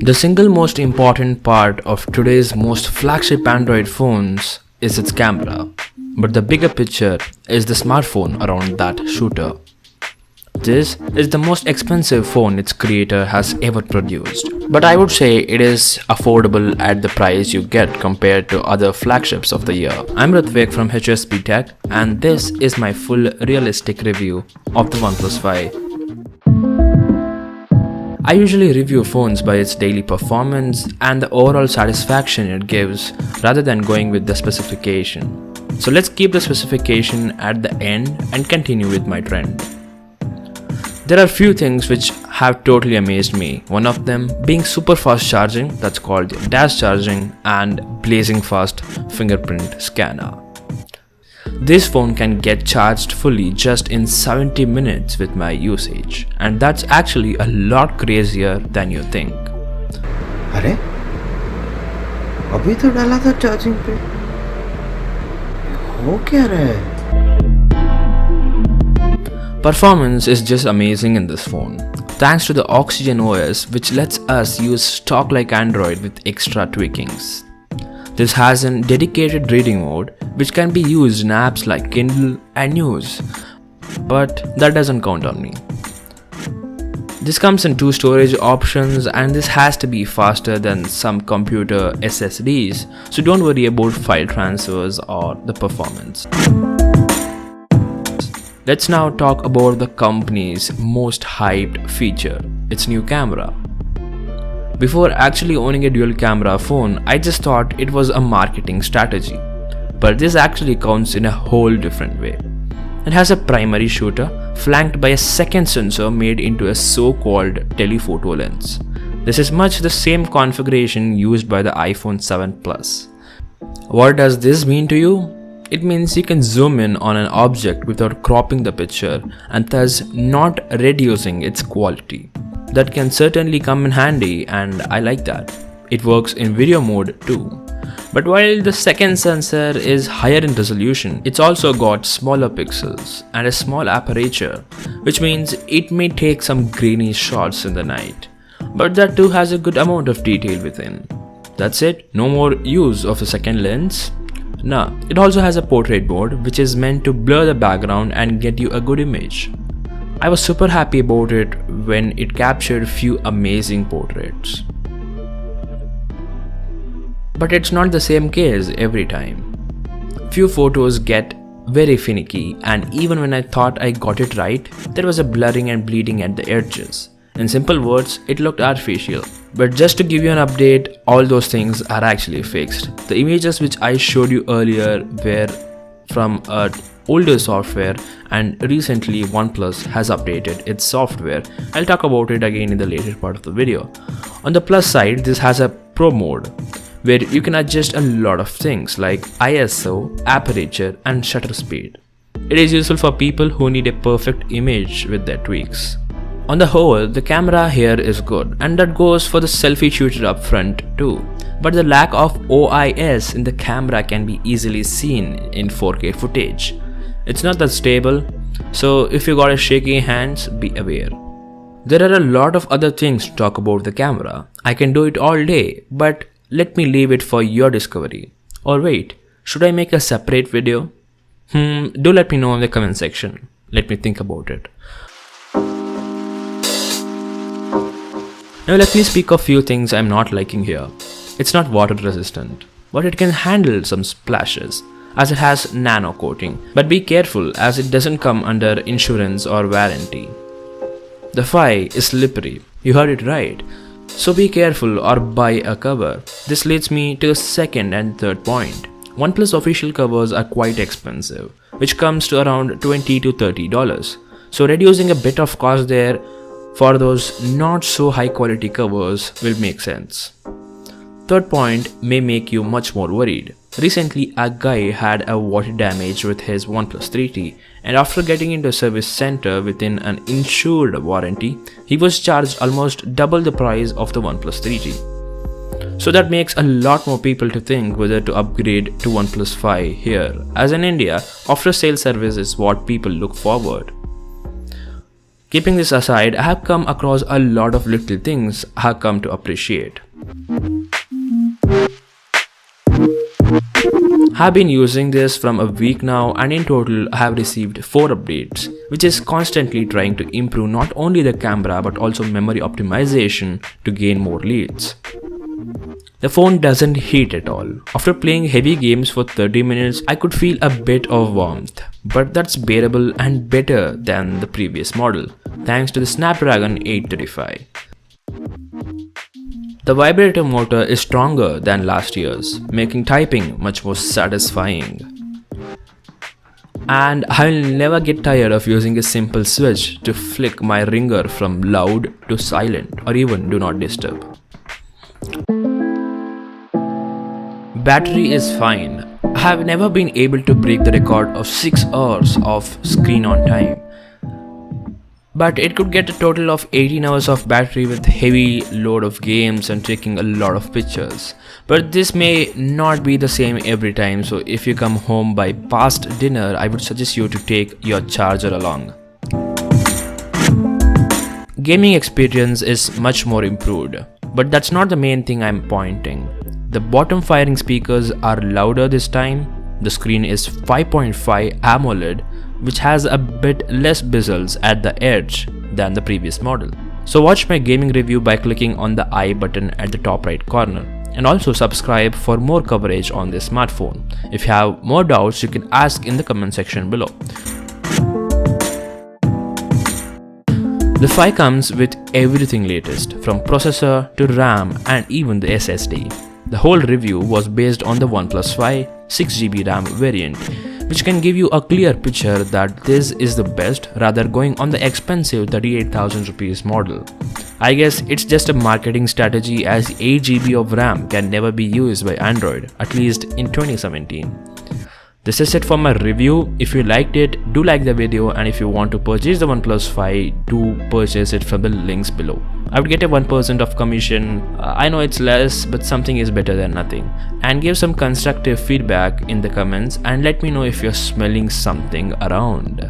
The single most important part of today's most flagship Android phones is its camera, but the bigger picture is the smartphone around that shooter. This is the most expensive phone its creator has ever produced, but I would say it is affordable at the price you get compared to other flagships of the year. I'm Hrithwik from HSBTech, and this is my full realistic review of the OnePlus 5. I usually review phones by its daily performance and the overall satisfaction it gives rather than going with the specification. So let's keep the specification at the end and continue with my trend. There are few things which have totally amazed me. One of them being super fast charging, that's called dash charging, and blazing fast fingerprint scanner. This phone can get charged fully just in 70 minutes with my usage, and that's actually a lot crazier than you think. अरे अभी तो डाला था charging पे, हो क्या रहा है? Performance is just amazing in this phone, thanks to the Oxygen OS, which lets us use stock like Android with extra tweakings. This has a dedicated reading mode which can be used in apps like Kindle and News, but that doesn't count on me. This comes in two storage options, and this has to be faster than some computer SSDs, so don't worry about file transfers or the performance. Let's now talk about the company's most hyped feature, its new camera. Before actually owning a dual camera phone, I just thought it was a marketing strategy. But this actually counts in a whole different way. It has a primary shooter flanked by a second sensor made into a so-called telephoto lens. This is much the same configuration used by the iPhone 7 Plus. What does this mean to you? It means you can zoom in on an object without cropping the picture and thus not reducing its quality. That can certainly come in handy, and I like that. It works in video mode too. But while the second sensor is higher in resolution, it's also got smaller pixels and a small aperture, which means it may take some grainy shots in the night. But that too has a good amount of detail within. That's it, no more use of a second lens. Nah, it also has a portrait mode which is meant to blur the background and get you a good image. I was super happy about it when it captured few amazing portraits. But it's not the same case every time. Few photos get very finicky, and even when I thought I got it right, there was a blurring and bleeding at the edges. In simple words, it looked artificial. But just to give you an update, all those things are actually fixed. The images which I showed you earlier were from a older software, and recently OnePlus has updated its software. I'll talk about it again in the later part of the video. On the plus side, this has a pro mode where you can adjust a lot of things like ISO, aperture, and shutter speed. It is useful for people who need a perfect image with their tweaks. On the whole, the camera here is good, and that goes for the selfie shooter up front too. But the lack of OIS in the camera can be easily seen in 4K footage. It's not that stable, so if you got a shaky hands, be aware. There are a lot of other things to talk about the camera. I can do it all day, but let me leave it for your discovery. Or wait, should I make a separate video? Do let me know in the comment section. Let me think about it. Now let me speak of few things I'm not liking here. It's not water resistant, but it can handle some splashes as it has nano coating. But be careful as it doesn't come under insurance or warranty. The 5 is slippery, you heard it right. So be careful or buy a cover. This leads me to the second and third point. OnePlus official covers are quite expensive, which comes to around $20 to $30. So reducing a bit of cost there for those not so high quality covers will make sense. Third point may make you much more worried. Recently, a guy had a water damage with his OnePlus 3T, and after getting into a service center within an insured warranty, he was charged almost double the price of the OnePlus 3T. So that makes a lot more people to think whether to upgrade to OnePlus 5 here, as in India, after sale service is what people look forward. Keeping this aside, I have come across a lot of little things I have come to appreciate. I have been using this from a week now, and in total I have received 4 updates, which is constantly trying to improve not only the camera but also memory optimization to gain more leads. The phone doesn't heat at all. After playing heavy games for 30 minutes, I could feel a bit of warmth, but that's bearable and better than the previous model, thanks to the Snapdragon 835. The vibrator motor is stronger than last year's, making typing much more satisfying. And I'll never get tired of using a simple switch to flick my ringer from loud to silent or even do not disturb. Battery is fine. I have never been able to break the record of 6 hours of screen on time. But it could get a total of 18 hours of battery with heavy load of games and taking a lot of pictures. But this may not be the same every time, so if you come home by past dinner, I would suggest you to take your charger along. Gaming experience is much more improved, but that's not the main thing I'm pointing. The bottom firing speakers are louder this time. The screen is 5.5 AMOLED, which has a bit less bezels at the edge than the previous model. So watch my gaming review by clicking on the I button at the top right corner, and also subscribe for more coverage on this smartphone. If you have more doubts, you can ask in the comment section below. The 5 comes with everything latest, from processor to RAM and even the SSD. The whole review was based on the OnePlus 5 6GB RAM variant, which can give you a clear picture that this is the best rather going on the expensive 38,000 rupees model. I guess it's just a marketing strategy, as 8GB of RAM can never be used by Android, at least in 2017. This is it for my review. If you liked it, do like the video, and if you want to purchase the OnePlus 5, do purchase it from the links below. I would get a 1% of commission. I know it's less, but something is better than nothing. And give some constructive feedback in the comments and let me know if you're smelling something around.